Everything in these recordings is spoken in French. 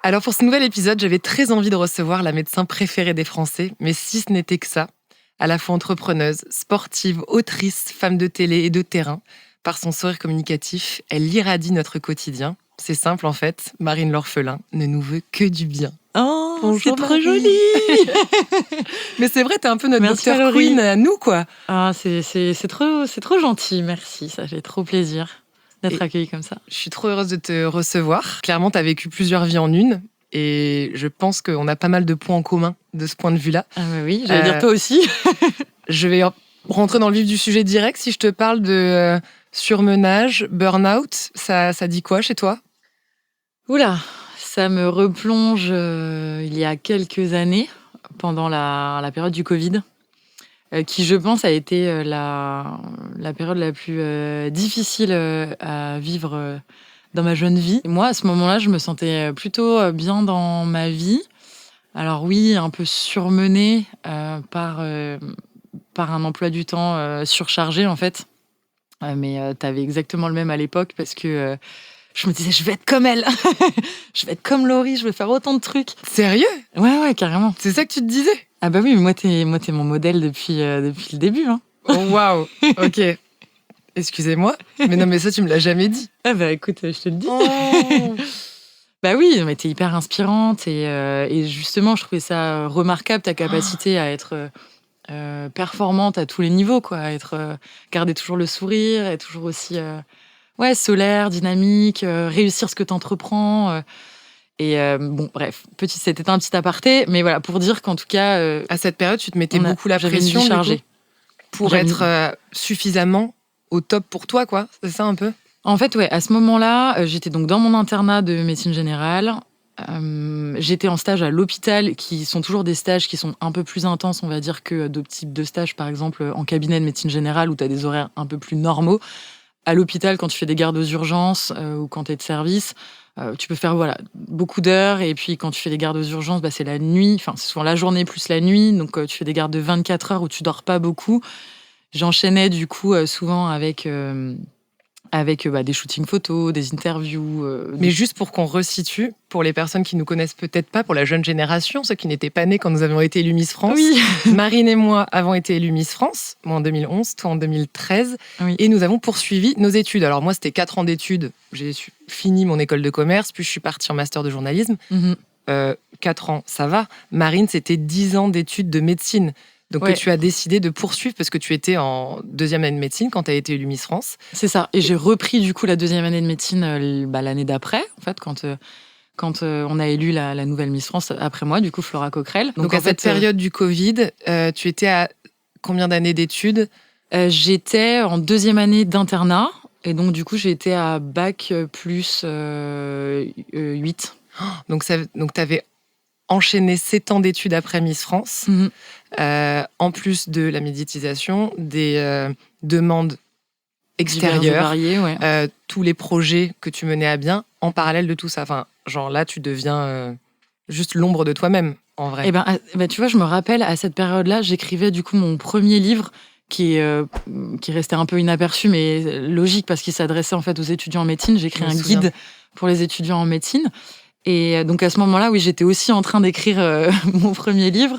Alors pour ce nouvel épisode, j'avais très envie de recevoir la médecin préférée des Français, mais si ce n'était que ça, à la fois entrepreneuse, sportive, autrice, femme de télé et de terrain, par son sourire communicatif, elle irradie notre quotidien. C'est simple en fait, Marine L'Orphelin ne nous veut que du bien. Oh, Bonjour, c'est trop Marie. joli. Mais c'est vrai, t'es un peu notre Merci, docteur Valérie. Queen à nous, quoi. Ah, c'est trop gentil, merci, ça fait trop plaisir d'être Et- accueillie comme ça. Je suis trop heureuse de te recevoir. Clairement, t'as vécu plusieurs vies en une. Et je pense qu'on a pas mal de points en commun de ce point de vue-là. Ah bah oui, j'allais dire toi aussi. Je vais rentrer dans le vif du sujet direct. Si je te parle de surmenage, burn-out, ça dit quoi chez toi? Oula, ça me replonge il y a quelques années, pendant la période du Covid, qui, je pense, a été la période la plus difficile à vivre dans ma jeune vie. Et moi, à ce moment-là, je me sentais plutôt bien dans ma vie. Alors oui, un peu surmenée par un emploi du temps surchargé, en fait. Mais t'avais exactement le même à l'époque, parce que je me disais, je vais être comme elle. Je vais être comme Laurie, je vais faire autant de trucs. Sérieux? Ouais, carrément. C'est ça que tu te disais? Ah bah oui, mais moi, t'es mon modèle depuis le début. Hein. Oh, waouh. Ok. Excusez-moi. Mais non, mais ça, tu me l'as jamais dit. Ah bah écoute, je te le dis. Oh. Bah oui, mais t'es hyper inspirante, et justement, je trouvais ça remarquable, ta capacité à être performante à tous les niveaux, quoi, garder toujours le sourire, être toujours aussi solaire, dynamique, réussir ce que t'entreprends. Bon, bref, c'était un petit aparté, mais voilà, pour dire qu'en tout cas, À cette période, tu te mettais beaucoup la j'avais une pression vie du coup, chargée. pour J'avais être suffisamment au top pour toi, quoi. C'est ça un peu? En fait, ouais, à ce moment-là, j'étais donc dans mon internat de médecine générale. J'étais en stage à l'hôpital, qui sont toujours des stages qui sont un peu plus intenses, on va dire, que d'autres types de stages, par exemple en cabinet de médecine générale, où tu as des horaires un peu plus normaux. À l'hôpital, quand tu fais des gardes aux urgences ou quand tu es de service, tu peux faire beaucoup d'heures. Et puis, quand tu fais des gardes aux urgences, c'est la nuit. Enfin, c'est souvent la journée plus la nuit. Donc, tu fais des gardes de 24 heures où tu dors pas beaucoup. J'enchaînais du coup souvent avec des shootings photos, des interviews. Mais juste pour qu'on resitue, pour les personnes qui nous connaissent peut-être pas, pour la jeune génération, ceux qui n'étaient pas nés quand nous avions été élus Miss France. Oui. Marine et moi avons été élus Miss France, moi en 2011, toi en 2013, Oui. et nous avons poursuivi nos études. Alors moi, c'était 4 ans d'études. J'ai fini mon école de commerce, puis je suis partie en master de journalisme. 4 ans, ça va. Marine, c'était 10 ans d'études de médecine. Donc Ouais. que tu as décidé de poursuivre parce que tu étais en 2e année de médecine quand tu as été élue Miss France. C'est ça. Et j'ai repris du coup la 2e année de médecine l'année d'après, en fait, quand on a élu la nouvelle Miss France après moi, du coup Flora Coquerel. Donc à cette période du Covid, tu étais à combien d'années d'études? J'étais en 2e année d'internat, et donc du coup j'ai été à bac plus 8. Donc tu avais enchaîné 7 ans d'études après Miss France, en plus de la médiatisation, des demandes extérieures, Divers et variés, ouais. tous les projets que tu menais à bien, en parallèle de tout ça. Enfin, genre là, tu deviens juste l'ombre de toi-même, en vrai. Et tu vois, je me rappelle, à cette période-là, j'écrivais du coup mon premier livre, qui restait un peu inaperçu, mais logique, parce qu'il s'adressait en fait aux étudiants en médecine. J'ai écrit un guide pour les étudiants en médecine. Et donc à ce moment-là, oui, j'étais aussi en train d'écrire mon premier livre.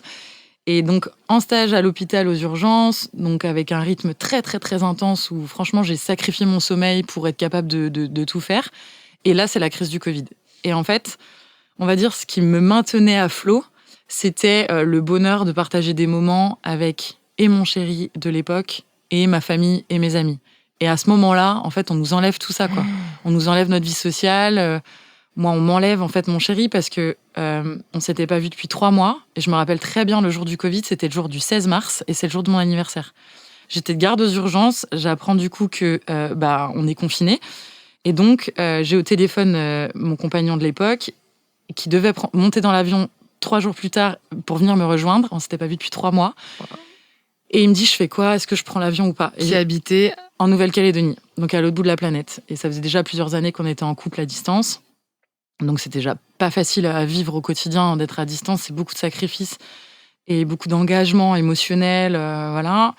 Et donc en stage à l'hôpital aux urgences, donc avec un rythme très très très intense, où franchement j'ai sacrifié mon sommeil pour être capable de tout faire. Et là, c'est la crise du Covid. Et en fait, on va dire, ce qui me maintenait à flot, c'était le bonheur de partager des moments avec et mon chéri de l'époque, et ma famille et mes amis. Et à ce moment-là, en fait, on nous enlève tout ça, quoi. On nous enlève notre vie sociale. Moi, on m'enlève en fait mon chéri, parce que on s'était pas vu depuis 3 mois. Et je me rappelle très bien, le jour du Covid, c'était le jour du 16 mars, et c'est le jour de mon anniversaire. J'étais de garde aux urgences. J'apprends du coup que on est confiné. Et donc, j'ai au téléphone mon compagnon de l'époque, qui devait monter dans l'avion 3 jours plus tard pour venir me rejoindre. On s'était pas vu depuis 3 mois. Et il me dit, je fais quoi? Est-ce que je prends l'avion ou pas? Qui habitait en Nouvelle-Calédonie, donc à l'autre bout de la planète. Et ça faisait déjà plusieurs années qu'on était en couple à distance. Donc c'était déjà pas facile à vivre au quotidien, d'être à distance. C'est beaucoup de sacrifices et beaucoup d'engagement émotionnel, voilà.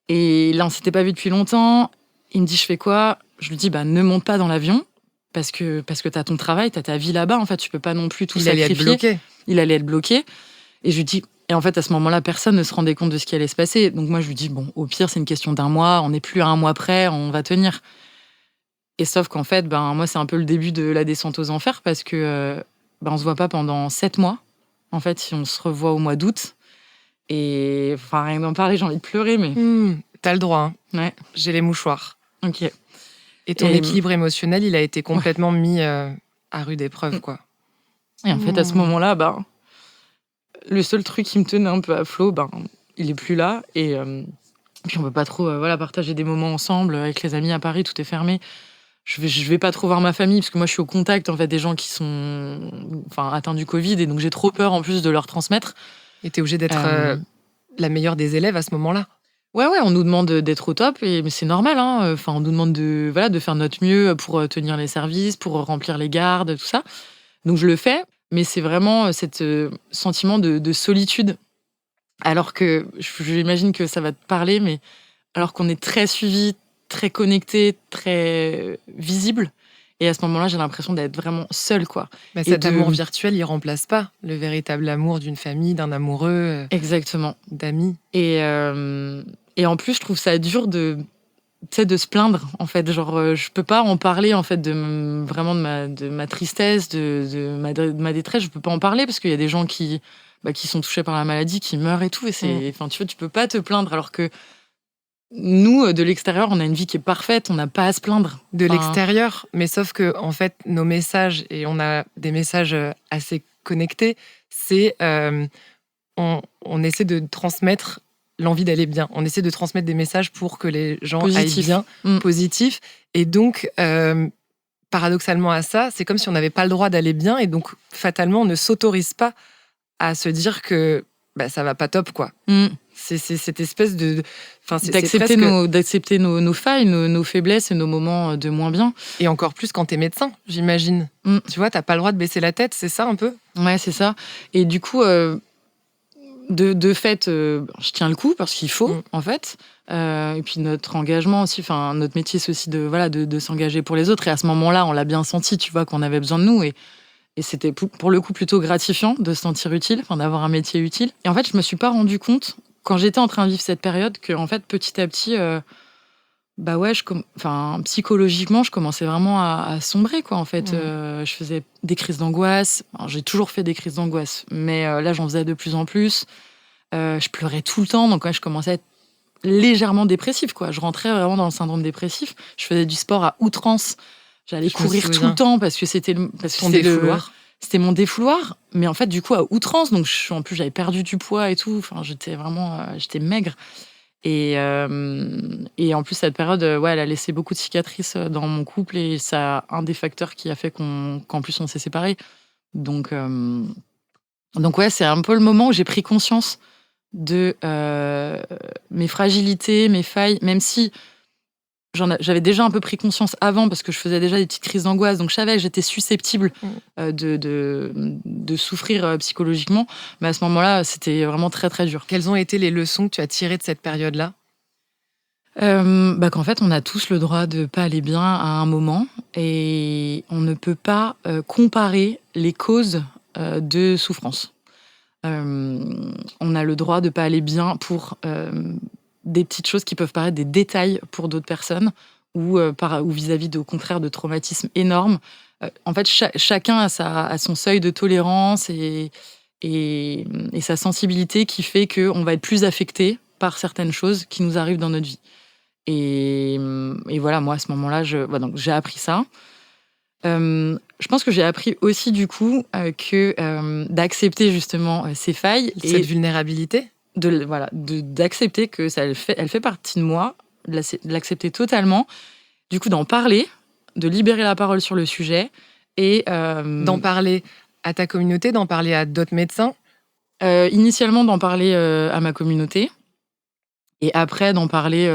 Et là, on s'était pas vu depuis longtemps. Il me dit, je fais quoi? Je lui dis, ne monte pas dans l'avion. parce que t'as ton travail, t'as ta vie là-bas. En fait, tu peux pas non plus tout Il allait être sacrifier. bloqué. Il allait être bloqué. Et je lui dis... Et en fait, à ce moment-là, personne ne se rendait compte de ce qui allait se passer. Donc moi, je lui dis, bon, au pire, c'est une question d'1 mois. On n'est plus à 1 mois près, on va tenir. Et sauf qu'en fait, moi, c'est un peu le début de la descente aux enfers parce que on se voit pas pendant 7 mois. En fait, si on se revoit au mois d'août. Et enfin, rien d'en parler, j'ai envie de pleurer, mais... T'as le droit, hein. Ouais. J'ai les mouchoirs. Ok. Et ton équilibre émotionnel, il a été complètement mis à rude épreuve, quoi. Et en fait, à ce moment-là, le seul truc qui me tenait un peu à flot, il est plus là. Et puis, on peut pas trop partager des moments ensemble avec les amis à Paris, tout est fermé. Je vais pas trop voir ma famille, parce que moi, je suis au contact en fait, des gens qui sont atteints du Covid, et donc j'ai trop peur en plus de leur transmettre. Et t'es obligée d'être la meilleure des élèves à ce moment-là. Ouais, on nous demande d'être au top, mais c'est normal. Hein. On nous demande de faire notre mieux pour tenir les services, pour remplir les gardes, tout ça. Donc je le fais, mais c'est vraiment ce sentiment de solitude. Alors que, j'imagine que ça va te parler, mais alors qu'on est très suivi, très connecté, très visible. Et à ce moment-là, j'ai l'impression d'être vraiment seule, quoi. Cet amour virtuel, il remplace pas le véritable amour d'une famille, d'un amoureux. Exactement. D'amis. Et en plus, je trouve ça dur de se plaindre, en fait. Genre, je peux pas en parler, en fait, de ma tristesse, de ma détresse. Je peux pas en parler parce qu'il y a des gens qui sont touchés par la maladie, qui meurent et tout. Et tu peux pas te plaindre, alors que nous, de l'extérieur, on a une vie qui est parfaite, on n'a pas à se plaindre. De l'extérieur, mais sauf que, en fait, nos messages, et on a des messages assez connectés, c'est on essaie de transmettre l'envie d'aller bien. On essaie de transmettre des messages pour que les gens aillent bien, positifs. Et donc, paradoxalement à ça, c'est comme si on n'avait pas le droit d'aller bien, et donc, fatalement, on ne s'autorise pas à se dire que ça va pas top, quoi. C'est cette espèce de... D'accepter nos failles, nos faiblesses et nos moments de moins bien. Et encore plus quand t'es médecin, j'imagine. Tu vois, t'as pas le droit de baisser la tête, c'est ça un peu ? Ouais, c'est ça. Et du coup, de fait, je tiens le coup parce qu'il faut, en fait. Et puis notre engagement aussi, notre métier, c'est aussi de s'engager pour les autres. Et à ce moment-là, on l'a bien senti, tu vois, qu'on avait besoin de nous. Et c'était pour le coup plutôt gratifiant de se sentir utile, d'avoir un métier utile. Et en fait, je me suis pas rendu compte, quand j'étais en train de vivre cette période, que en fait, petit à petit, psychologiquement, je commençais vraiment à sombrer, quoi. En fait, je faisais des crises d'angoisse. Alors, j'ai toujours fait des crises d'angoisse, mais là, j'en faisais de plus en plus. Je pleurais tout le temps, donc je commençais à être légèrement dépressive, quoi. Je rentrais vraiment dans le syndrome dépressif. Je faisais du sport à outrance. J'allais courir tout le temps parce que c'était ton défouloir. C'était mon défouloir, mais en fait, du coup, à outrance. Donc, en plus, j'avais perdu du poids et tout. J'étais vraiment... j'étais maigre. Et en plus, cette période, elle a laissé beaucoup de cicatrices dans mon couple, et ça a un des facteurs qui a fait qu'en plus, on s'est séparés. Donc c'est un peu le moment où j'ai pris conscience de mes fragilités, mes failles, même si j'avais déjà un peu pris conscience avant, parce que je faisais déjà des petites crises d'angoisse, donc je savais que j'étais susceptible de souffrir psychologiquement, mais à ce moment-là, c'était vraiment très très dur. Quelles ont été les leçons que tu as tirées de cette période-là ? Qu'en fait, on a tous le droit de pas aller bien à un moment, et on ne peut pas comparer les causes de souffrance. On a le droit de pas aller bien pour des petites choses qui peuvent paraître des détails pour d'autres personnes, ou vis-à-vis, au contraire, de traumatismes énormes. En fait, chacun a son seuil de tolérance et sa sensibilité qui fait qu'on va être plus affecté par certaines choses qui nous arrivent dans notre vie. Et voilà, moi, à ce moment-là, donc, j'ai appris ça. Je pense que j'ai appris aussi, du coup, d'accepter justement ces failles. Cette vulnérabilité. D'accepter que elle fait partie de moi, de l'accepter totalement, du coup d'en parler, de libérer la parole sur le sujet, et d'en parler à ta communauté, d'en parler à d'autres médecins. Initialement, d'en parler à ma communauté, et après d'en parler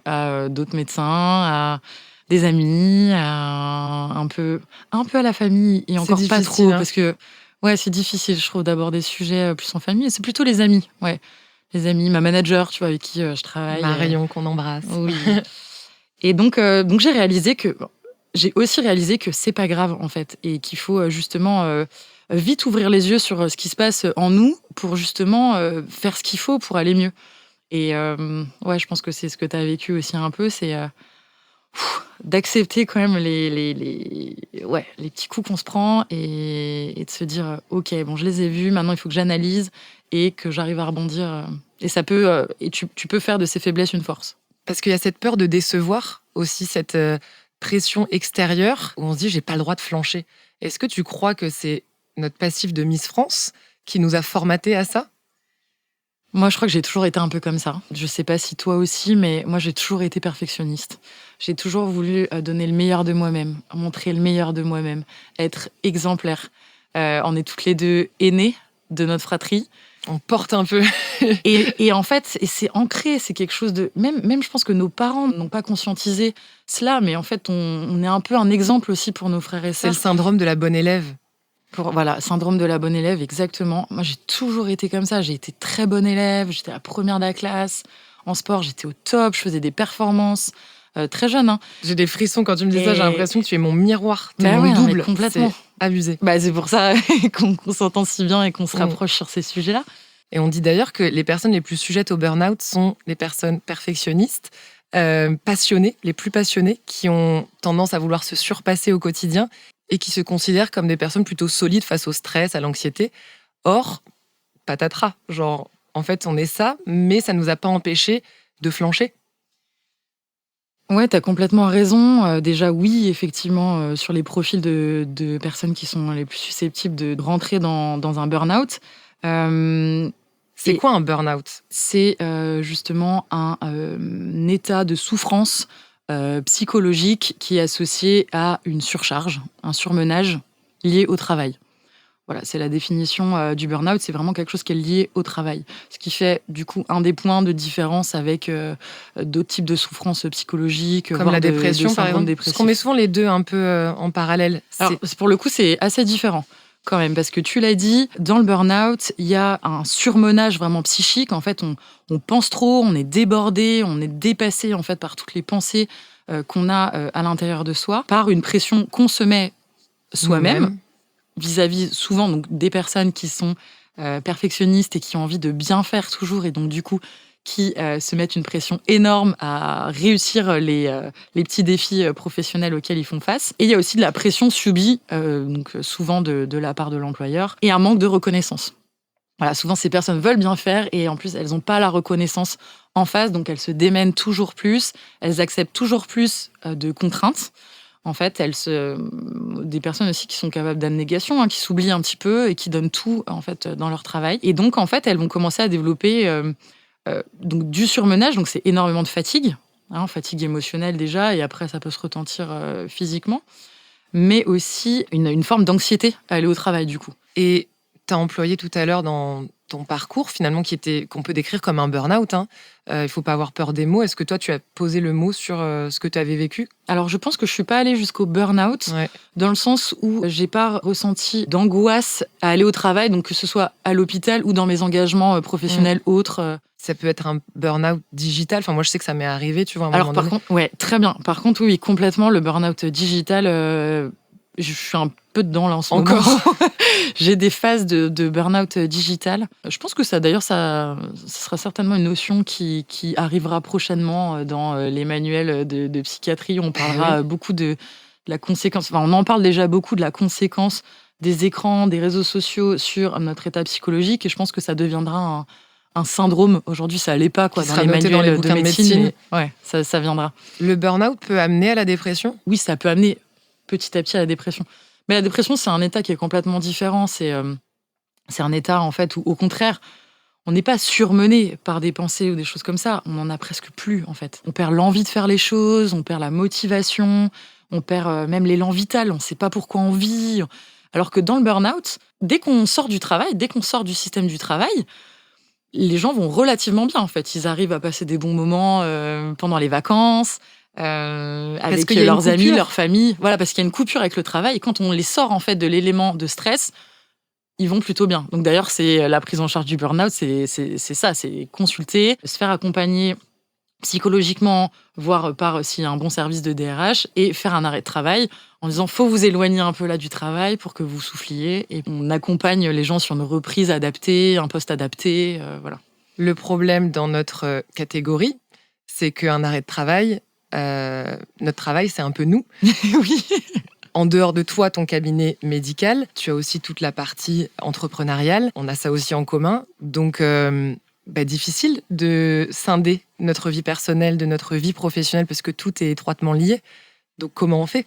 à d'autres médecins, à des amis, un peu à la famille, et encore pas trop, parce que c'est difficile, je trouve, d'aborder des sujets plus en famille. Et c'est plutôt les amis, les amis, ma manager, tu vois, avec qui je travaille. Marion, qu'on embrasse. Oui. Et donc j'ai réalisé que j'ai aussi réalisé que c'est pas grave, en fait, et qu'il faut justement vite ouvrir les yeux sur ce qui se passe en nous pour justement faire ce qu'il faut pour aller mieux. Et ouais, je pense que c'est ce que tu as vécu aussi un peu, c'est d'accepter quand même les petits coups qu'on se prend et de se dire ok, bon, je les ai vus, maintenant il faut que j'analyse et que j'arrive à rebondir. Et ça peut, et tu peux faire de ces faiblesses une force. Parce qu'il y a cette peur de décevoir, aussi cette pression extérieure où on se dit j'ai pas le droit de flancher. Est-ce que tu crois que c'est notre passif de Miss France qui nous a formaté à ça? Moi, je crois que j'ai toujours été un peu comme ça. Je sais pas si toi aussi, mais moi, j'ai toujours été perfectionniste. J'ai toujours voulu donner le meilleur de moi-même, montrer le meilleur de moi-même, être exemplaire. On est toutes les deux aînées de notre fratrie. On porte un peu. Et en fait, et c'est ancré, c'est quelque chose de... Même je pense que nos parents n'ont pas conscientisé cela, mais en fait, on est un peu un exemple aussi pour nos frères et C'est le sœurs. syndrome de la bonne élève. Voilà, syndrome de la bonne élève, exactement. Moi, j'ai toujours été comme ça. J'ai été très bonne élève, j'étais la première de la classe. En sport, j'étais au top, je faisais des performances. Très jeune, hein. J'ai des frissons quand tu me dis ça, j'ai l'impression que tu es mon miroir, tu es Bah mon ouais, non, mais double. complètement. C'est abusé. Bah, c'est pour ça qu'on s'entend si bien et qu'on se rapproche sur ces sujets-là. Et on dit d'ailleurs que les personnes les plus sujettes au burn-out sont les personnes perfectionnistes, passionnées, les plus passionnées, qui ont tendance à vouloir se surpasser au quotidien et qui se considèrent comme des personnes plutôt solides face au stress, à l'anxiété. Or, patatras, genre, en fait, on est ça, mais ça ne nous a pas empêchés de flancher. Ouais, t'as complètement raison. Déjà, oui, effectivement, sur les profils de personnes qui sont les plus susceptibles de rentrer dans un burn-out. C'est quoi un burn-out? C'est justement un état de souffrance psychologique qui est associé à une surcharge, un surmenage lié au travail. Voilà, c'est la définition du burn-out, c'est vraiment quelque chose qui est lié au travail. Ce qui fait, du coup, un des points de différence avec d'autres types de souffrances psychologiques, Comme voire la dépression, de par syndrome exemple. dépressif. Parce qu'on met souvent les deux un peu en parallèle. Alors, pour le coup, c'est assez différent quand même, parce que tu l'as dit, dans le burn-out, il y a un surmenage vraiment psychique. En fait, on pense trop, on est débordé, on est dépassé en fait par toutes les pensées qu'on a à l'intérieur de soi, par une pression qu'on se met soi-même, vis-à-vis souvent donc, des personnes qui sont perfectionnistes et qui ont envie de bien faire toujours, et donc du coup, qui se mettent une pression énorme à réussir les petits défis professionnels auxquels ils font face. Et il y a aussi de la pression subie, donc souvent de la part de l'employeur, et un manque de reconnaissance. Voilà, souvent ces personnes veulent bien faire et en plus elles n'ont pas la reconnaissance en face, donc elles se démènent toujours plus, elles acceptent toujours plus de contraintes. En fait, des personnes aussi qui sont capables d'abnégation, hein, qui s'oublient un petit peu et qui donnent tout en fait dans leur travail. Et donc en fait, elles vont commencer à développer donc du surmenage, donc c'est énormément de fatigue, hein, fatigue émotionnelle déjà, et après ça peut se retentir physiquement, mais aussi une forme d'anxiété à aller au travail du coup. Et tu as employé tout à l'heure dans ton parcours, finalement, qu'on peut décrire comme un burn-out. Hein. Il ne faut pas avoir peur des mots. Est-ce que toi, tu as posé le mot sur ce que tu avais vécu? Alors, je pense que je ne suis pas allée jusqu'au burn-out, dans le sens où je n'ai pas ressenti d'angoisse à aller au travail, donc que ce soit à l'hôpital ou dans mes engagements professionnels autres. Ça peut être un burn-out digital. Enfin, moi, je sais que ça m'est arrivé, tu vois, à un Alors, moment par donné. contre, ouais, très bien. Par contre, oui, complètement, le burn-out digital, je suis un peu dedans là en ce moment. J'ai des phases de burn-out digital. Je pense que ça sera certainement une notion qui arrivera prochainement dans les manuels de psychiatrie. On parlera beaucoup de la conséquence. Enfin, on en parle déjà beaucoup de la conséquence des écrans, des réseaux sociaux sur notre état psychologique. Et je pense que ça deviendra un syndrome. Aujourd'hui, ça allait pas dans les manuels de médecine. Ouais, ça viendra. Le burn-out peut amener à la dépression? Oui, ça peut amener petit à petit à la dépression. Mais la dépression, c'est un état qui est complètement différent. C'est un état, en fait, où, au contraire, on n'est pas surmené par des pensées ou des choses comme ça. On n'en a presque plus, en fait. On perd l'envie de faire les choses, on perd la motivation, on perd même l'élan vital. On ne sait pas pourquoi on vit. Alors que dans le burn-out, dès qu'on sort du travail, dès qu'on sort du système du travail, les gens vont relativement bien, en fait. Ils arrivent à passer des bons moments pendant les vacances, avec leurs amis, leur famille. Voilà, parce qu'il y a une coupure avec le travail. Et quand on les sort en fait de l'élément de stress, ils vont plutôt bien. Donc d'ailleurs, c'est la prise en charge du burn-out, c'est ça, c'est consulter, se faire accompagner psychologiquement, voire par s'il y a un bon service de DRH, et faire un arrêt de travail en disant faut vous éloigner un peu là du travail pour que vous souffliez, et on accompagne les gens sur une reprise adaptée, un poste adapté, voilà. Le problème dans notre catégorie, c'est qu'un arrêt de travail, notre travail, c'est un peu nous. Oui. En dehors de toi, ton cabinet médical, tu as aussi toute la partie entrepreneuriale. On a ça aussi en commun. Donc, difficile de scinder notre vie personnelle de notre vie professionnelle parce que tout est étroitement lié. Donc, comment on fait ?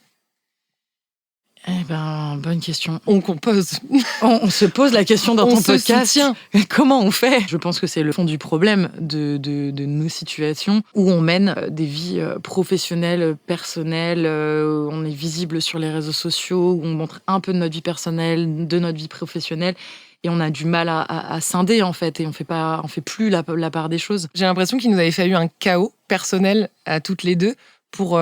Eh ben, bonne question. On compose. On se pose la question dans ton podcast. Soutient. Comment on fait ? Je pense que c'est le fond du problème de nos situations où on mène des vies professionnelles, personnelles, on est visible sur les réseaux sociaux, où on montre un peu de notre vie personnelle, de notre vie professionnelle, et on a du mal à scinder en fait, et on fait plus la part des choses. J'ai l'impression qu'il nous avait fallu un chaos personnel à toutes les deux pour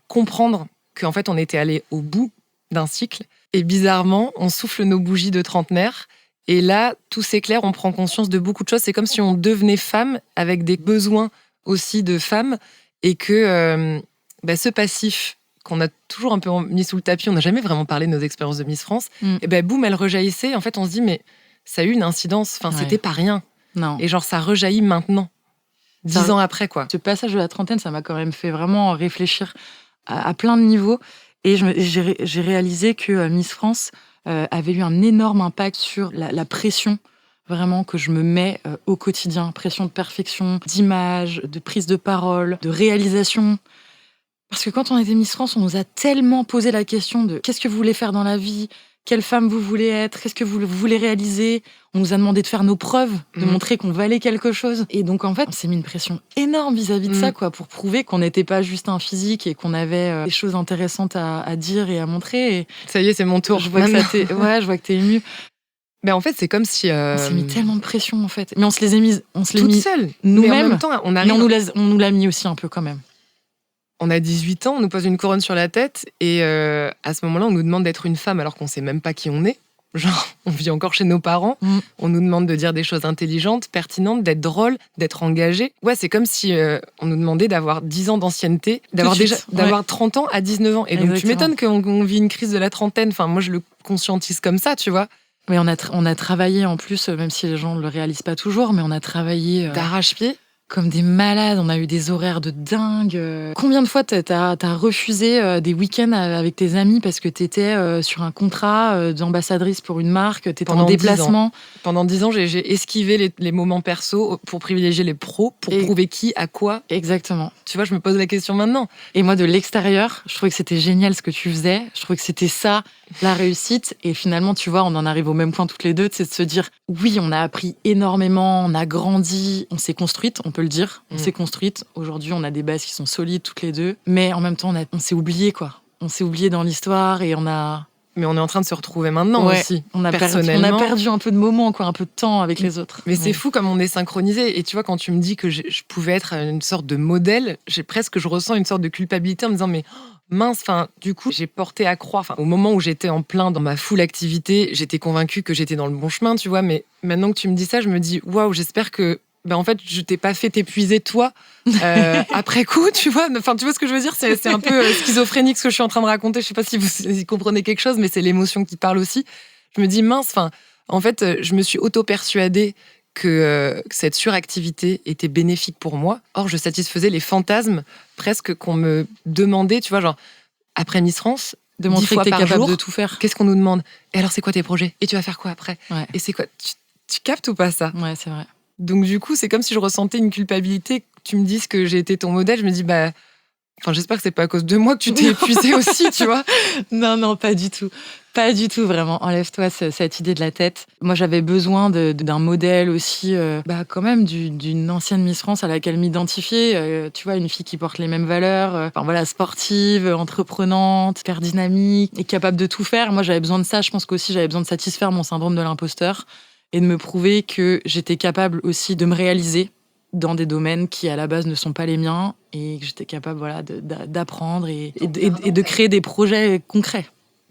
comprendre qu'en fait on était allés au bout d'un cycle. Et bizarrement, on souffle nos bougies de trentenaire. Et là, tout s'éclaire, on prend conscience de beaucoup de choses. C'est comme si on devenait femme avec des besoins aussi de femme. Et que ce passif qu'on a toujours un peu mis sous le tapis, on n'a jamais vraiment parlé de nos expériences de Miss France, et boum, elle rejaillissait. En fait, on se dit, mais ça a eu une incidence. Enfin, c'était pas rien. Non. Et genre, ça rejaillit maintenant. 10 ans après, quoi. Ce passage de la trentaine, ça m'a quand même fait vraiment réfléchir à plein de niveaux. Et j'ai réalisé que Miss France avait eu un énorme impact sur la pression vraiment que je me mets au quotidien. Pression de perfection, d'image, de prise de parole, de réalisation. Parce que quand on était Miss France, on nous a tellement posé la question de qu'est-ce que vous voulez faire dans la vie ? Quelle femme vous voulez être ? Qu'est-ce que vous voulez réaliser ? On nous a demandé de faire nos preuves, de montrer qu'on valait quelque chose. Et donc, en fait, on s'est mis une pression énorme vis-à-vis de ça, quoi, pour prouver qu'on n'était pas juste un physique et qu'on avait des choses intéressantes à dire et à montrer. Et ça y est, c'est mon tour. Je vois que t'es émue. Mais en fait, c'est comme si... On s'est mis tellement de pression, en fait. Mais on se les a mis... Toute seule. Nous-mêmes. Mais en même temps, Mais on nous l'a mis aussi un peu, quand même. On a 18 ans, on nous pose une couronne sur la tête et à ce moment-là, on nous demande d'être une femme alors qu'on sait même pas qui on est. Genre, on vit encore chez nos parents. On nous demande de dire des choses intelligentes, pertinentes, d'être drôle, d'être engagé. Ouais, c'est comme si on nous demandait d'avoir 10 ans d'ancienneté, d'avoir 30 ans à 19 ans. Et donc, tu m'étonnes qu'on vit une crise de la trentaine. Enfin, moi, je le conscientise comme ça, tu vois. Mais on a travaillé en plus, même si les gens ne le réalisent pas toujours, mais on a travaillé... d'arrache-pied. Comme des malades, on a eu des horaires de dingue. Combien de fois t'as refusé des week-ends avec tes amis parce que t'étais sur un contrat d'ambassadrice pour une marque, t'étais en déplacement? Pendant 10 ans, j'ai esquivé les moments perso pour privilégier les pros, pour prouver qui, à quoi. Exactement. Tu vois, je me pose la question maintenant. Et moi, de l'extérieur, je trouvais que c'était génial ce que tu faisais. Je trouvais que c'était ça, la réussite. Et finalement, tu vois, on en arrive au même point toutes les deux, c'est de se dire, oui, on a appris énormément, on a grandi, on s'est construite, on peut le dire. On s'est construite. Aujourd'hui, on a des bases qui sont solides toutes les deux. Mais en même temps, on s'est oublié, quoi. On s'est oublié dans l'histoire et on a... Mais on est en train de se retrouver maintenant aussi, personnellement. On a perdu un peu de moments, quoi, un peu de temps avec les autres. Mais c'est fou comme on est synchronisés. Et tu vois, quand tu me dis que je pouvais être une sorte de modèle, je ressens une sorte de culpabilité en me disant, mais mince, du coup, j'ai porté à croire. Au moment où j'étais en plein dans ma full activité, j'étais convaincue que j'étais dans le bon chemin, tu vois. Mais maintenant que tu me dis ça, je me dis, waouh, j'espère que en fait, je t'ai pas fait t'épuiser toi après coup, tu vois. Enfin, tu vois ce que je veux dire, c'est un peu schizophrénique ce que je suis en train de raconter. Je sais pas si vous comprenez quelque chose, mais c'est l'émotion qui parle aussi. Je me dis mince. En fait, je me suis auto-persuadée que cette suractivité était bénéfique pour moi. Or, je satisfaisais les fantasmes presque qu'on me demandait, tu vois, genre après Miss France. De montrer que t'es capable jour, de tout faire. Qu'est-ce qu'on nous demande ? Et alors, c'est quoi tes projets ? Et tu vas faire quoi après ? Et c'est quoi ? Tu captes ou pas ça ? Ouais, c'est vrai. Donc du coup, c'est comme si je ressentais une culpabilité que tu me dises que j'ai été ton modèle. Je me dis, j'espère que c'est pas à cause de moi que tu t'es épuisée aussi, tu vois. Non, pas du tout. Pas du tout, vraiment. Enlève-toi cette idée de la tête. Moi, j'avais besoin d'un modèle aussi, quand même, d'une ancienne Miss France à laquelle m'identifier. Tu vois, une fille qui porte les mêmes valeurs, sportive, entreprenante, hyper dynamique et capable de tout faire. Moi, j'avais besoin de ça. Je pense qu'aussi, j'avais besoin de satisfaire mon syndrome de l'imposteur et de me prouver que j'étais capable aussi de me réaliser dans des domaines qui, à la base, ne sont pas les miens et que j'étais capable d'apprendre et de créer des projets concrets.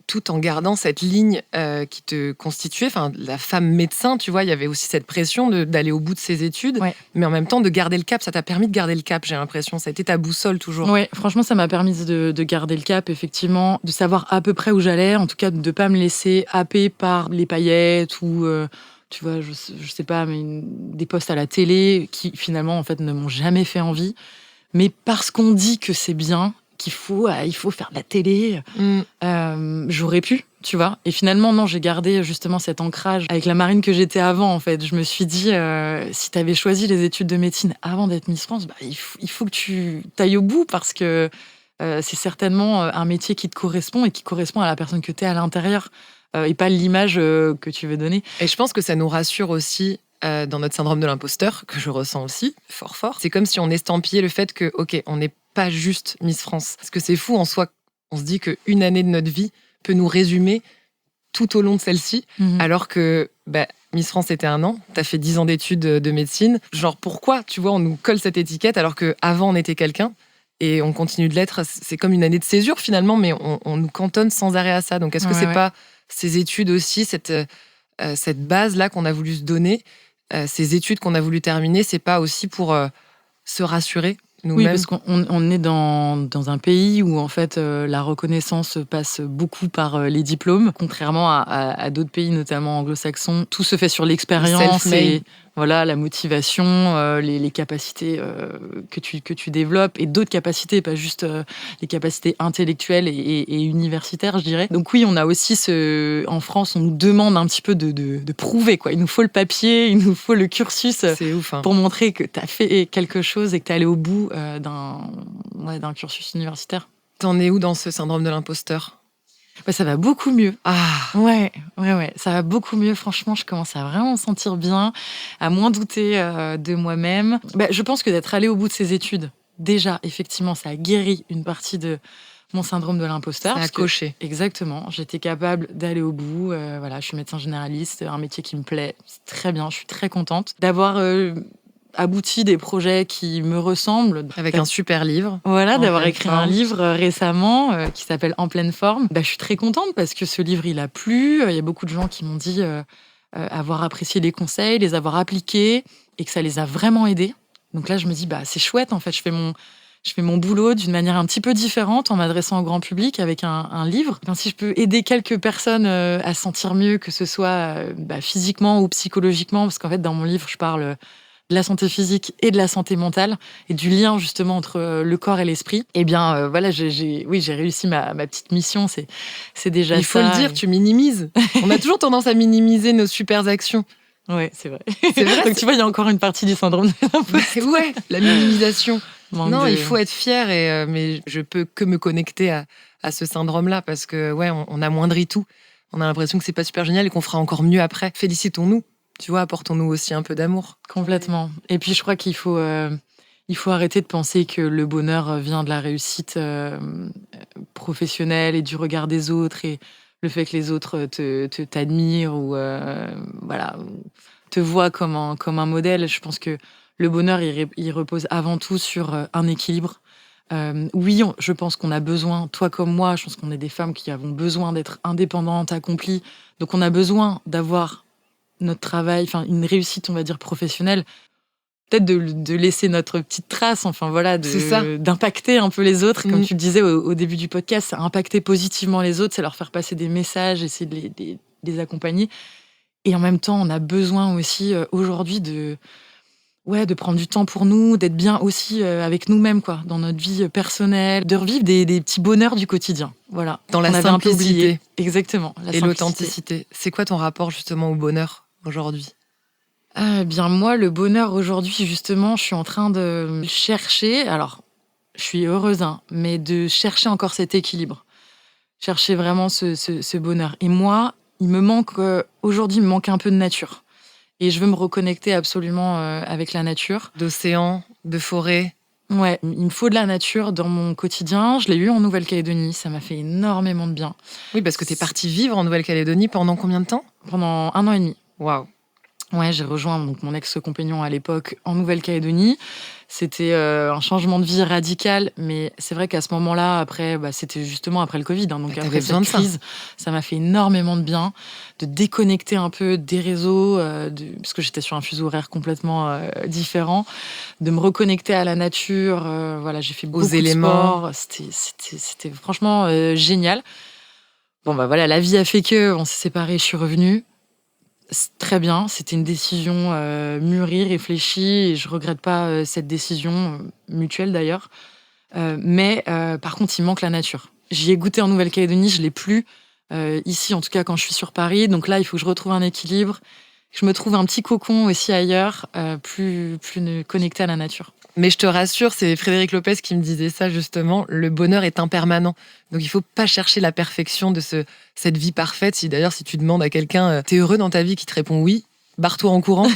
tout en gardant cette ligne qui te constituait. Enfin, la femme médecin, tu vois, il y avait aussi cette pression d'aller au bout de ses études, Ouais. mais en même temps de garder le cap. Ça t'a permis de garder le cap, j'ai l'impression. Ça a été ta boussole toujours. Ouais, franchement, ça m'a permis de garder le cap, effectivement, de savoir à peu près où j'allais, en tout cas de ne pas me laisser happer par les paillettes ou, tu vois, je sais pas, mais des postes à la télé qui finalement, en fait, ne m'ont jamais fait envie. Mais parce qu'on dit que c'est bien, qu'il faut, il faut faire de la télé, j'aurais pu, tu vois. Et finalement, non, j'ai gardé justement cet ancrage avec la marine que j'étais avant, en fait. Je me suis dit, si tu avais choisi les études de médecine avant d'être Miss France, il faut que tu t'ailles au bout parce que c'est certainement un métier qui te correspond et qui correspond à la personne que tu es à l'intérieur et pas l'image que tu veux donner. Et je pense que ça nous rassure aussi dans notre syndrome de l'imposteur, que je ressens aussi, fort. C'est comme si on estampillait le fait que, ok, on n'est pas juste Miss France. Parce que c'est fou en soi, on se dit qu'une année de notre vie peut nous résumer tout au long de celle-ci, alors que Miss France c'était 1 an, t'as fait 10 ans d'études de médecine. Genre pourquoi, tu vois, on nous colle cette étiquette alors qu'avant on était quelqu'un et on continue de l'être. C'est comme une année de césure finalement, mais on nous cantonne sans arrêt à ça. Donc est-ce que c'est pas ces études aussi, cette base-là qu'on a voulu se donner, ces études qu'on a voulu terminer, c'est pas aussi pour se rassurer nous-mêmes? Oui, parce qu'on est dans un pays où en fait la reconnaissance passe beaucoup par les diplômes, contrairement à d'autres pays, notamment anglo-saxons. Tout se fait sur l'expérience et voilà, la motivation, les capacités que tu développes et d'autres capacités, pas juste les capacités intellectuelles et universitaires, je dirais. Donc oui, on a aussi en France, on nous demande un petit peu de prouver, quoi. Il nous faut le papier, il nous faut le cursus ouf, hein. pour montrer que tu as fait quelque chose et que tu es allé au bout d'un cursus universitaire. T'en es où dans ce syndrome de l'imposteur? Ça va beaucoup mieux. Ah Ouais, ça va beaucoup mieux. Franchement, je commence à vraiment me sentir bien, à moins douter de moi-même. Je pense que d'être allée au bout de ces études, déjà, effectivement, ça a guéri une partie de mon syndrome de l'imposteur. Ça a coché. Exactement. J'étais capable d'aller au bout. Voilà, je suis médecin généraliste, un métier qui me plaît. C'est très bien, je suis très contente d'avoir abouti des projets qui me ressemblent. Avec un super livre. Voilà, d'avoir écrit un livre récemment qui s'appelle En pleine forme. Je suis très contente parce que ce livre, il a plu. Il y a beaucoup de gens qui m'ont dit avoir apprécié les conseils, les avoir appliqués et que ça les a vraiment aidés. Donc là, je me dis, c'est chouette, en fait. Je fais mon boulot d'une manière un petit peu différente en m'adressant au grand public avec un livre. Si je peux aider quelques personnes à se sentir mieux, que ce soit physiquement ou psychologiquement, parce qu'en fait, dans mon livre, je parle de la santé physique et de la santé mentale et du lien justement entre le corps et l'esprit. Voilà, j'ai réussi ma petite mission, c'est déjà ça. Il faut le dire, tu minimises. On a toujours tendance à minimiser nos super actions. Ouais, c'est vrai. C'est vrai. Donc tu vois, il y a encore une partie du syndrome de l'imposteur. Ouais, la minimisation. Il faut être fier mais je peux que me connecter à ce syndrome-là parce que on amoindrit tout. On a l'impression que c'est pas super génial et qu'on fera encore mieux après. Félicitons-nous. Tu vois, apportons-nous aussi un peu d'amour. Complètement. Et puis, je crois qu'il faut arrêter de penser que le bonheur vient de la réussite professionnelle et du regard des autres et le fait que les autres t'admirent ou te voient comme un modèle. Je pense que le bonheur, il repose avant tout sur un équilibre. Oui, je pense qu'on a besoin, toi comme moi, je pense qu'on est des femmes qui avons besoin d'être indépendantes, accomplies. Donc, on a besoin d'avoir notre travail, une réussite, on va dire, professionnelle, peut-être de laisser notre petite trace, d'impacter un peu les autres, comme tu le disais au début du podcast, impacter positivement les autres, c'est leur faire passer des messages, essayer de les accompagner. Et en même temps, on a besoin aussi aujourd'hui de prendre du temps pour nous, d'être bien aussi avec nous-mêmes, quoi, dans notre vie personnelle, de revivre des petits bonheurs du quotidien. Voilà. Dans la simplicité. Exactement. Et l'authenticité. C'est quoi ton rapport justement au bonheur aujourd'hui? Moi, le bonheur aujourd'hui, justement, je suis en train de chercher. Alors, je suis heureuse, mais de chercher encore cet équilibre. Chercher vraiment ce bonheur. Et moi, aujourd'hui, il me manque un peu de nature. Et je veux me reconnecter absolument avec la nature. D'océan, de forêt. Ouais, il me faut de la nature dans mon quotidien. Je l'ai eu en Nouvelle-Calédonie, ça m'a fait énormément de bien. Oui, parce que tu es partie vivre en Nouvelle-Calédonie pendant combien de temps? Pendant 1 an et demi. Waouh. Ouais, j'ai rejoint donc mon ex-compagnon à l'époque en Nouvelle-Calédonie. C'était un changement de vie radical, mais c'est vrai qu'à ce moment-là, après, c'était justement après le Covid, hein, donc T'avais après besoin cette de ça. crise, ça m'a fait énormément de bien de déconnecter un peu des réseaux, parce que j'étais sur un fuseau horaire complètement différent, de me reconnecter à la nature. Voilà, j'ai fait Aux beaucoup de éléments. sport. C'était franchement génial. Bon, bah voilà, la vie a fait que on s'est séparés, je suis revenue. C'est très bien, c'était une décision mûrie, réfléchie, et je regrette pas cette décision, mutuelle d'ailleurs. Mais par contre, il manque la nature. J'y ai goûté en Nouvelle-Calédonie, je l'ai plus ici, en tout cas quand je suis sur Paris. Donc là, il faut que je retrouve un équilibre. Je me trouve un petit cocon aussi ailleurs, plus connecté à la nature. Mais je te rassure, c'est Frédéric Lopez qui me disait ça justement, le bonheur est impermanent. Donc il faut pas chercher la perfection de cette vie parfaite. Si tu demandes à quelqu'un, t'es heureux dans ta vie, qui te répond oui, barre-toi en courant.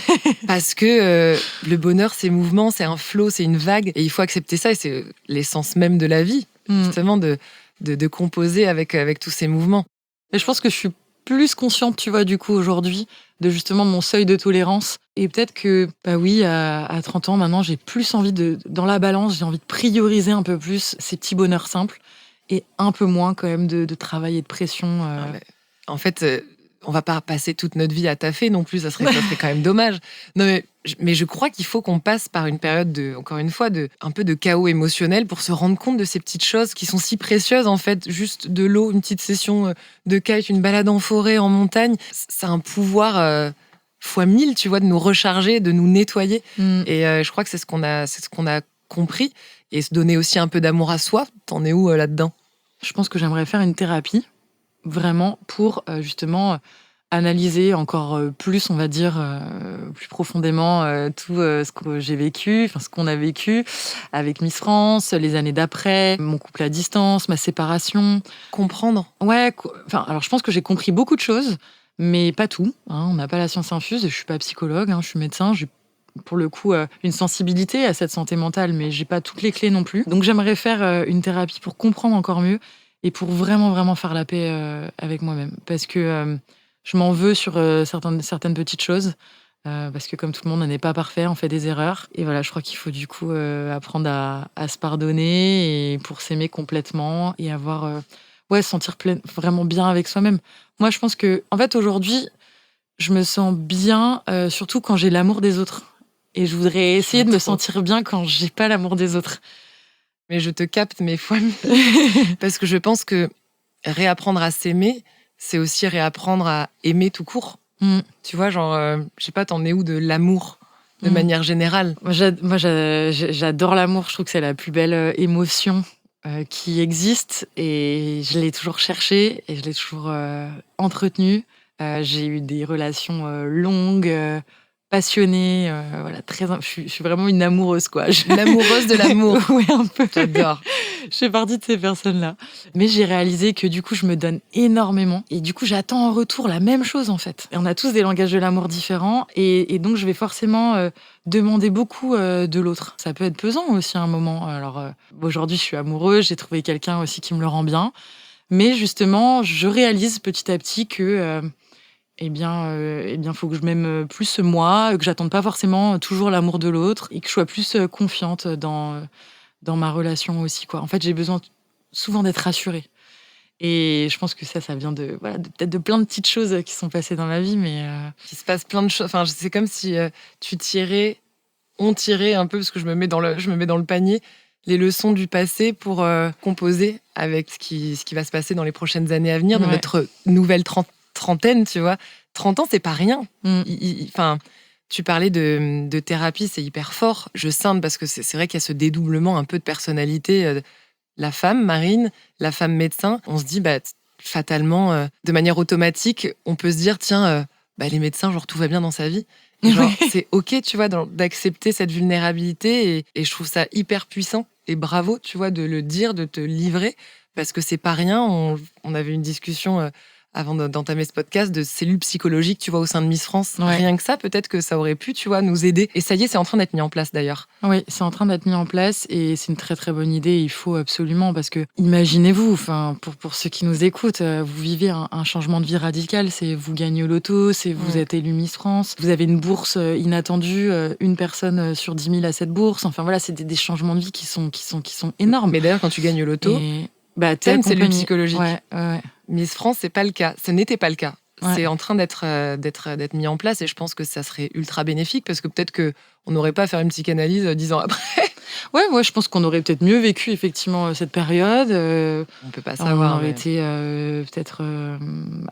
Parce que le bonheur, c'est mouvement, c'est un flot, c'est une vague. Et il faut accepter ça, et c'est l'essence même de la vie, Mm. justement, de composer avec tous ces mouvements. Et je pense que je suis plus consciente, tu vois, du coup, aujourd'hui, de justement mon seuil de tolérance. Et peut-être que, bah oui, à 30 ans, maintenant, j'ai plus envie dans la balance, j'ai envie de prioriser un peu plus ces petits bonheurs simples et un peu moins, quand même, de travail et de pression. Non, mais en fait, on va pas passer toute notre vie à taffer non plus, ça serait quand même dommage. Non, mais je crois qu'il faut qu'on passe par une période encore une fois, un peu de chaos émotionnel pour se rendre compte de ces petites choses qui sont si précieuses, en fait. Juste de l'eau, une petite session de kite, une balade en forêt, en montagne, ça a un pouvoir fois 1000, tu vois, de nous recharger, de nous nettoyer. Mm. Et je crois que c'est ce qu'on a compris. Et se donner aussi un peu d'amour à soi. T'en es où là-dedans? Je pense que j'aimerais faire une thérapie, vraiment, pour justement analyser encore plus, on va dire, plus profondément tout ce que j'ai vécu, enfin ce qu'on a vécu avec Miss France, les années d'après, mon couple à distance, ma séparation. Comprendre. Ouais, enfin, alors je pense que j'ai compris beaucoup de choses, mais pas tout, hein. On n'a pas la science infuse, et je suis pas psychologue, hein, je suis médecin, j'ai pour le coup une sensibilité à cette santé mentale, mais j'ai pas toutes les clés non plus. Donc j'aimerais faire une thérapie pour comprendre encore mieux et pour vraiment, vraiment faire la paix avec moi-même. Parce que je m'en veux sur certaines petites choses. Parce que comme tout le monde, on n'est pas parfait, on fait des erreurs. Et voilà, je crois qu'il faut du coup apprendre à se pardonner et pour s'aimer complètement et avoir, se sentir vraiment bien avec soi-même. Moi, je pense que, en fait, aujourd'hui, je me sens bien, surtout quand j'ai l'amour des autres. Et je voudrais essayer de me Trop. sentir bien quand j'ai pas l'amour des autres. Mais je te capte mes fois 1000. Parce que je pense que réapprendre à s'aimer, c'est aussi réapprendre à aimer tout court. Mm. Tu vois, genre, je sais pas, t'en es où de l'amour de Mm. manière générale? Moi, j'adore l'amour. Je trouve que c'est la plus belle émotion qui existe. Et je l'ai toujours cherché et je l'ai toujours entretenu. J'ai eu des relations longues, passionnées. Voilà, je suis vraiment une amoureuse, quoi. L'amoureuse de l'amour. Ouais, un peu. J'adore. Je fais partie de ces personnes-là. Mais j'ai réalisé que du coup, je me donne énormément. Et du coup, j'attends en retour la même chose, en fait. Et on a tous des langages de l'amour différents. Et donc, je vais forcément demander beaucoup de l'autre. Ça peut être pesant aussi à un moment. Alors, aujourd'hui, je suis amoureuse. J'ai trouvé quelqu'un aussi qui me le rend bien. Mais justement, je réalise petit à petit que... faut que je m'aime plus moi, que j'attende pas forcément toujours l'amour de l'autre et que je sois plus confiante dans ma relation aussi, quoi. En fait, j'ai besoin souvent d'être rassurée. Et je pense que ça vient peut-être de plein de petites choses qui sont passées dans la vie, mais Il se passe plein de choses. Enfin, c'est comme si on tirait un peu, parce que je me mets dans le panier, les leçons du passé pour composer avec ce qui va se passer dans les prochaines années à venir, de Ouais. notre nouvelle trentaine, tu vois. 30 ans, c'est pas rien. Mm. Enfin, tu parlais de thérapie, c'est hyper fort. Je scinde parce que c'est vrai qu'il y a ce dédoublement un peu de personnalité. La femme, Marine, la femme médecin, on se dit, fatalement, de manière automatique, on peut se dire, tiens, les médecins, genre, tout va bien dans sa vie. Et genre, Ouais. c'est OK, tu vois, d'accepter cette vulnérabilité. Et je trouve ça hyper puissant. Et bravo, tu vois, de le dire, de te livrer. Parce que c'est pas rien. On avait une discussion avant d'entamer ce podcast, de cellules psychologiques, tu vois, au sein de Miss France. Ouais. Rien que ça, peut-être que ça aurait pu, tu vois, nous aider. Et ça y est, c'est en train d'être mis en place d'ailleurs. Oui, c'est en train d'être mis en place et c'est une très très bonne idée. Il faut absolument parce que imaginez-vous, enfin pour ceux qui nous écoutent, vous vivez un changement de vie radical. C'est vous gagnez au loto, c'est vous êtes élu Miss France, vous avez une bourse inattendue, une personne sur 10 000 à cette bourse. Enfin voilà, c'est des changements de vie qui sont énormes. Mais d'ailleurs, quand tu gagnes au loto, t'as une cellule psychologique. Ouais. Miss France, c'est pas le cas. Ce n'était pas le cas. Ouais. C'est en train d'être mis en place et je pense que ça serait ultra bénéfique parce que peut-être qu'on n'aurait pas à faire une psychanalyse 10 ans après. Ouais, moi je pense qu'on aurait peut-être mieux vécu effectivement cette période. On peut pas savoir. On aurait été peut-être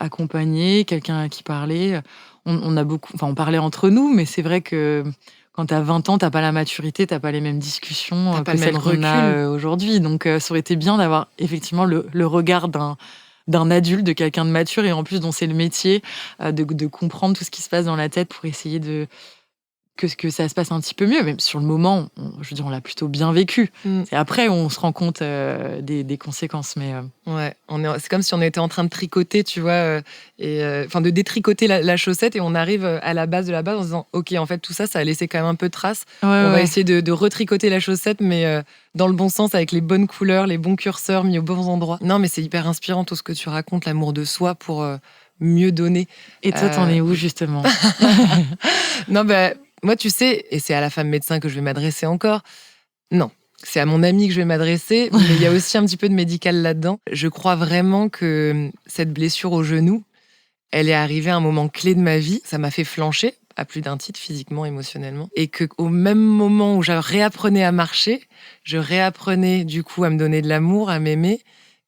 accompagné, quelqu'un à qui parler. On parlait entre nous, mais c'est vrai que quand t'as 20 ans, t'as pas la maturité, t'as pas les mêmes discussions T'as pas que le même celles qu'on a aujourd'hui. Donc ça aurait été bien d'avoir effectivement le regard d'un adulte, de quelqu'un de mature et en plus dont c'est le métier, de comprendre tout ce qui se passe dans la tête pour essayer que ça se passe un petit peu mieux. Même sur le moment, on l'a plutôt bien vécu. Et après, on se rend compte des conséquences. Mais ouais, c'est comme si on était en train de tricoter, tu vois, de détricoter la chaussette et on arrive à la base de la base en se disant, ok, en fait, tout ça, ça a laissé quand même un peu de traces. On va essayer de retricoter la chaussette, mais dans le bon sens, avec les bonnes couleurs, les bons curseurs mis aux bons endroits. Non, mais c'est hyper inspirant tout ce que tu racontes, l'amour de soi pour mieux donner. Et toi, t'en es où justement? Non, moi, tu sais, et c'est à la femme médecin que je vais m'adresser encore. Non, c'est à mon amie que je vais m'adresser, mais il y a aussi un petit peu de médical là-dedans. Je crois vraiment que cette blessure au genou, elle est arrivée à un moment clé de ma vie. Ça m'a fait flancher, à plus d'un titre, physiquement, émotionnellement. Et qu'au même moment où je réapprenais à marcher, je réapprenais du coup à me donner de l'amour, à m'aimer.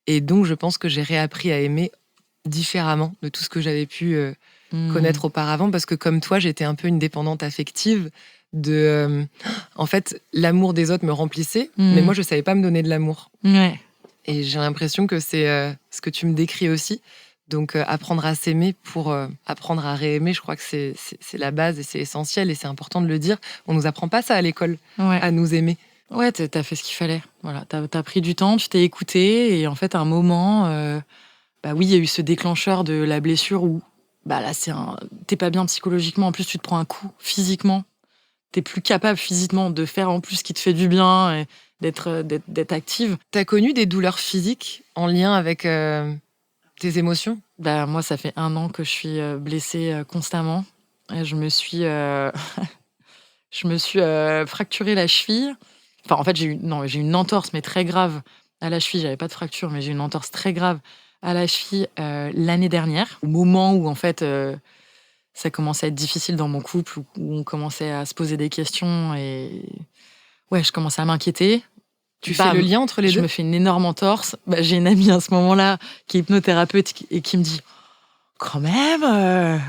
Et donc, je pense que j'ai réappris à aimer différemment de tout ce que j'avais pu connaître auparavant, parce que comme toi, j'étais un peu une dépendante affective en fait, l'amour des autres me remplissait, mais moi, je savais pas me donner de l'amour. Ouais. Et j'ai l'impression que c'est ce que tu me décris aussi. Donc, apprendre à s'aimer pour apprendre à réaimer, je crois que c'est la base et c'est essentiel et c'est important de le dire. On nous apprend pas ça à l'école, à nous aimer. Ouais, t'as fait ce qu'il fallait. Voilà, t'as pris du temps, tu t'es écouté et en fait, à un moment, oui, il y a eu ce déclencheur de la blessure où là, t'es pas bien psychologiquement, en plus tu te prends un coup physiquement, t'es plus capable physiquement de faire en plus ce qui te fait du bien et d'être active. T'as connu des douleurs physiques en lien avec tes émotions? Moi, ça fait 1 an que je suis blessée constamment. Et je me suis fracturé la cheville. Enfin, en fait, j'ai eu une entorse, mais très grave à la cheville. J'avais pas de fracture, mais j'ai eu une entorse très grave à la cheville l'année dernière, au moment où en fait ça commençait à être difficile dans mon couple, où on commençait à se poser des questions et je commençais à m'inquiéter. Tu fais le lien entre les deux? Je me fais une énorme entorse. J'ai une amie à ce moment-là qui est hypnothérapeute et qui me dit quand même,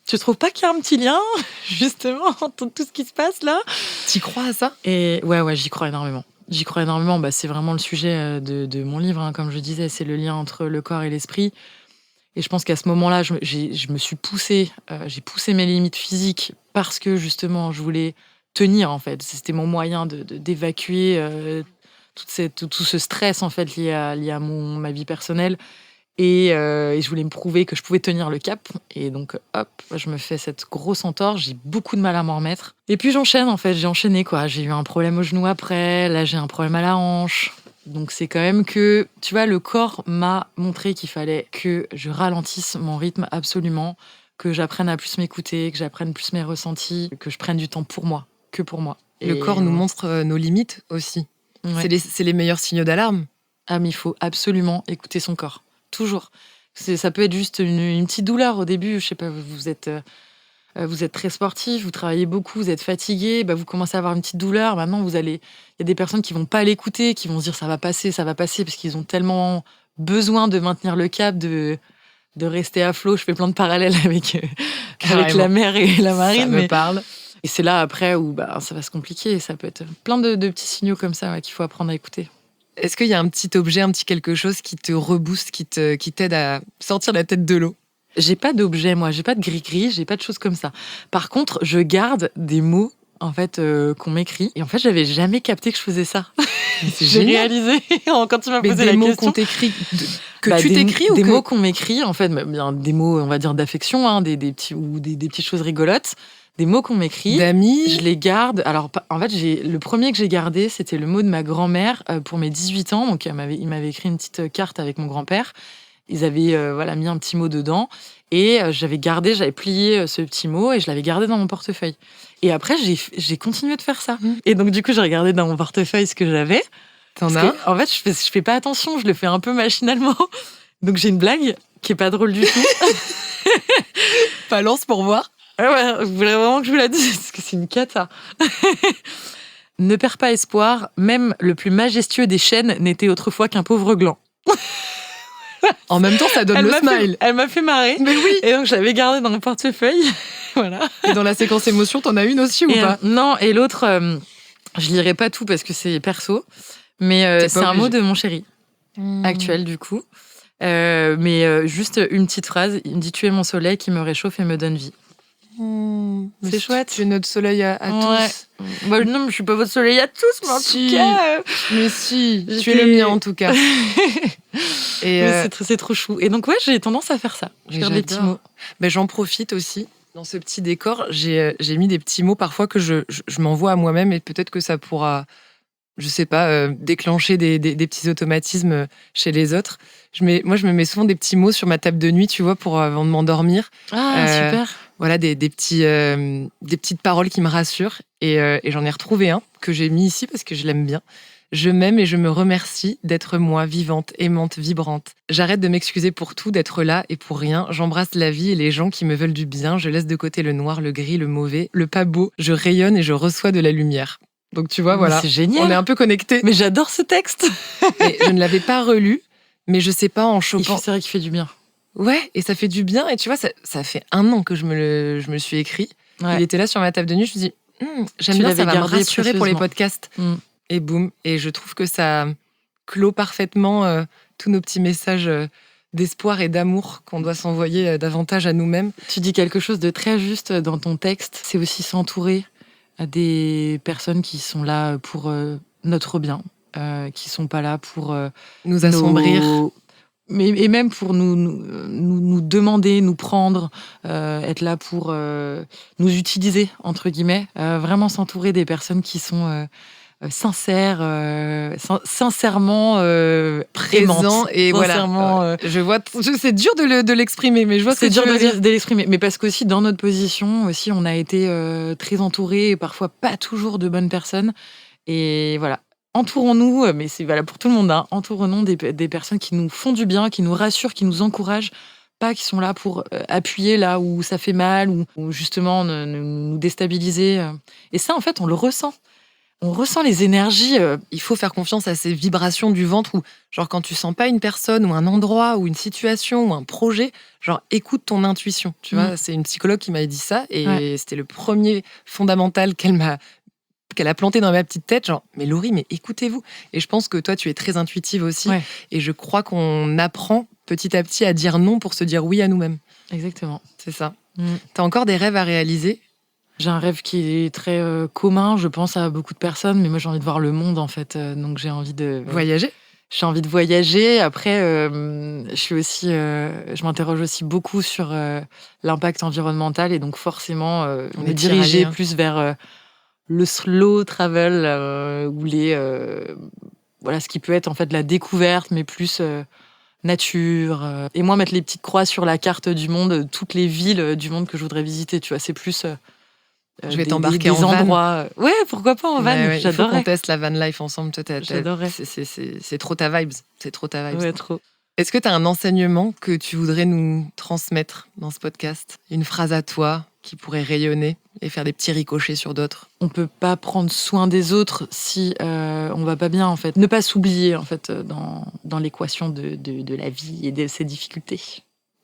tu trouves pas qu'il y a un petit lien justement entre tout ce qui se passe là? T'y crois à ça? Et ouais, j'y crois énormément. J'y crois énormément. C'est vraiment le sujet de mon livre, hein, comme je disais, c'est le lien entre le corps et l'esprit. Et je pense qu'à ce moment-là, je me suis poussée, j'ai poussé mes limites physiques parce que justement, je voulais tenir en fait. C'était mon moyen d'évacuer tout ce stress en fait lié à ma vie personnelle. Et je voulais me prouver que je pouvais tenir le cap. Et donc, hop, je me fais cette grosse entorse. J'ai beaucoup de mal à m'en remettre. Et puis, j'enchaîne, en fait. J'ai enchaîné, quoi. J'ai eu un problème au genou après. Là, j'ai un problème à la hanche. Donc, c'est quand même que, tu vois, le corps m'a montré qu'il fallait que je ralentisse mon rythme absolument, que j'apprenne à plus m'écouter, que j'apprenne plus mes ressentis, que je prenne du temps pour moi, que pour moi. Le corps nous montre nos limites aussi. Ouais. C'est les meilleurs signaux d'alarme. Ah, mais il faut absolument écouter son corps. Toujours. Ça peut être juste une petite douleur au début. Je sais pas, vous êtes très sportif, vous travaillez beaucoup, vous êtes fatigué, vous commencez à avoir une petite douleur. Maintenant, il y a des personnes qui vont pas l'écouter, qui vont se dire ça va passer, parce qu'ils ont tellement besoin de maintenir le cap, de rester à flot. Je fais plein de parallèles avec la mer et la marine. Ça me parle. Et c'est là après où ça va se compliquer. Ça peut être plein de petits signaux comme ça qu'il faut apprendre à écouter. Est-ce qu'il y a un petit objet, un petit quelque chose qui te rebooste, qui t'aide à sortir la tête de l'eau? J'ai pas d'objet, moi. J'ai pas de gris-gris, j'ai pas de choses comme ça. Par contre, je garde des mots, en fait, qu'on m'écrit. Et en fait, j'avais jamais capté que je faisais ça. J'ai réalisé quand tu m'as posé la question. Des mots qu'on t'écrit Que tu t'écris ou des que... mots qu'on m'écrit, en fait, bien des mots, on va dire, d'affection, hein, des petits, ou des petites choses rigolotes. Des mots qu'on m'écrit. D'amis. Je les garde. Alors, en fait, le premier que j'ai gardé, c'était le mot de ma grand-mère pour mes 18 ans. Donc, il m'avait écrit une petite carte avec mon grand-père. Ils avaient mis un petit mot dedans. Et j'avais plié ce petit mot et je l'avais gardé dans mon portefeuille. Et après, j'ai continué de faire ça. Et donc, du coup, j'ai regardé dans mon portefeuille ce que j'avais. T'en as? En fait, je fais pas attention, je le fais un peu machinalement. Donc, j'ai une blague qui est pas drôle du tout. Balance pour voir. Ouais, je voulais vraiment que je vous la dise, parce que c'est une cata. Ne perds pas espoir, même le plus majestueux des chênes n'était autrefois qu'un pauvre gland. En même temps, ça donne le smile. Elle m'a fait marrer. Mais oui. Et donc, je l'avais gardé dans mon portefeuille. Voilà. Et dans la séquence émotion, t'en as une aussi ou pas? Non, et l'autre, je lirai pas tout parce que c'est perso, mais c'est un mot de mon chéri, actuel du coup. Mais juste une petite phrase, il me dit « Tu es mon soleil qui me réchauffe et me donne vie ». C'est chouette. Tu es notre soleil à tous. Bah, non, mais je suis pas votre soleil à tous, mais en tout cas. Mais si, tu es le mien en tout cas. Et c'est trop chou. Et donc, ouais, j'ai tendance à faire ça. Je garde des petits mots. Ben, j'en profite aussi. Dans ce petit décor, j'ai mis des petits mots parfois que je m'envoie à moi-même et peut-être que ça pourra, je sais pas, déclencher des petits automatismes chez les autres. Moi, je me mets souvent des petits mots sur ma table de nuit, tu vois, avant de m'endormir. Ah, super. Voilà, des petites paroles qui me rassurent. Et j'en ai retrouvé un que j'ai mis ici parce que je l'aime bien. Je m'aime et je me remercie d'être moi, vivante, aimante, vibrante. J'arrête de m'excuser pour tout, d'être là et pour rien. J'embrasse la vie et les gens qui me veulent du bien. Je laisse de côté le noir, le gris, le mauvais, le pas beau. Je rayonne et je reçois de la lumière. Donc tu vois, voilà. C'est génial. On est un peu connectés. Mais j'adore ce texte. Et je ne l'avais pas relu, mais je sais pas, en chopant. C'est vrai qu'il fait du bien. Ouais, et ça fait du bien. Et tu vois, ça fait 1 an que je me le suis écrit. Ouais. Il était là sur ma table de nuit. Je me dis, j'aime bien, ça va me rassurer pour les podcasts. Et boum. Et je trouve que ça clôt parfaitement tous nos petits messages d'espoir et d'amour qu'on doit s'envoyer davantage à nous-mêmes. Tu dis quelque chose de très juste dans ton texte. C'est aussi s'entourer des personnes qui sont là pour notre bien, qui sont pas là pour nous assombrir. Et même pour nous demander, nous prendre, être là pour nous utiliser, entre guillemets. Vraiment s'entourer des personnes qui sont sincères, sincèrement présents. Et voilà, je vois, c'est dur de l'exprimer, mais je vois c'est dur de l'exprimer. Mais parce qu'aussi, dans notre position, aussi, on a été très entourés, et parfois pas toujours de bonnes personnes. Et voilà. Entourons-nous, mais c'est valable pour tout le monde, hein, entourons-nous des personnes qui nous font du bien, qui nous rassurent, qui nous encouragent, pas qui sont là pour appuyer là où ça fait mal, ou justement nous déstabiliser. Et ça, en fait, on le ressent. On ressent les énergies. Il faut faire confiance à ces vibrations du ventre où, genre, quand tu sens pas une personne ou un endroit ou une situation ou un projet, genre, écoute ton intuition. Tu vois, c'est une psychologue qui m'avait dit ça et c'était le premier fondamental qu'elle a planté dans ma petite tête, genre, mais Laurie, mais écoutez-vous. Et je pense que toi, tu es très intuitive aussi. Ouais. Et je crois qu'on apprend petit à petit à dire non pour se dire oui à nous-mêmes. Exactement. C'est ça. T'as encore des rêves à réaliser ? J'ai un rêve qui est très commun, je pense, à beaucoup de personnes, mais moi, j'ai envie de voir le monde, en fait. Donc, j'ai envie de... voyager ? J'ai envie de voyager. Après, je m'interroge aussi beaucoup sur l'impact environnemental et donc, forcément, me diriger plus vers... le slow travel ou ce qui peut être en fait de la découverte, mais plus nature. Et moi, mettre les petites croix sur la carte du monde, toutes les villes du monde que je voudrais visiter. Tu vois, c'est plus. Je vais t'embarquer en endroits. Van. Ouais, pourquoi pas en van. Ouais, j'adorerais. Il faut qu'on teste la van life ensemble. J'adorerais. C'est trop ta vibes. C'est trop ta vibes. Ouais, trop. Est-ce que tu as un enseignement que tu voudrais nous transmettre dans ce podcast ? Une phrase à toi qui pourrait rayonner et faire des petits ricochets sur d'autres ? On peut pas prendre soin des autres si on va pas bien, en fait. Ne pas s'oublier, en fait, dans l'équation de la vie et de ses difficultés.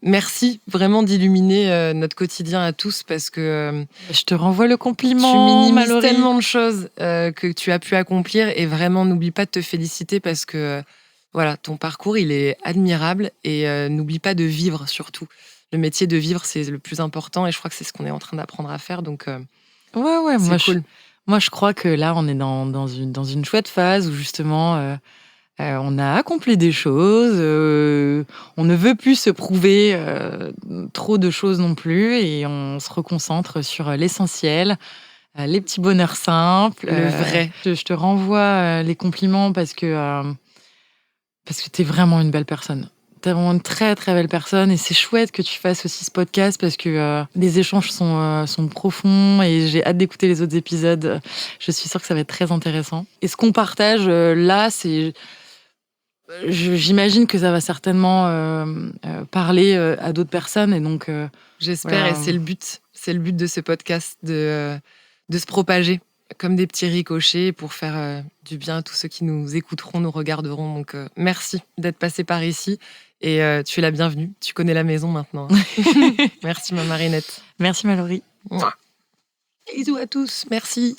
Merci vraiment d'illuminer notre quotidien à tous parce que... je te renvoie le compliment, tu minimises Mallory. Tellement de choses que tu as pu accomplir et vraiment n'oublie pas de te féliciter parce que voilà, ton parcours il est admirable et n'oublie pas de vivre surtout. Le métier de vivre c'est le plus important et je crois que c'est ce qu'on est en train d'apprendre à faire donc ouais, c'est cool. Moi je crois que là on est dans une chouette phase où justement On a accompli des choses, on ne veut plus se prouver trop de choses non plus et on se reconcentre sur l'essentiel, les petits bonheurs simples. Le vrai. Je te renvoie les compliments parce que t'es vraiment une belle personne. T'es vraiment une très très belle personne et c'est chouette que tu fasses aussi ce podcast parce que les échanges sont profonds et j'ai hâte d'écouter les autres épisodes. Je suis sûre que ça va être très intéressant. Et ce qu'on partage là, j'imagine que ça va certainement parler à d'autres personnes et donc J'espère, voilà. et c'est le but. C'est le but de ce podcast, de se propager comme des petits ricochets pour faire du bien à tous ceux qui nous écouteront, nous regarderont. Donc, merci d'être passé par ici et tu es la bienvenue. Tu connais la maison maintenant. Merci, ma Marinette. Merci Mallory. Mouah. Bisous à tous. Merci.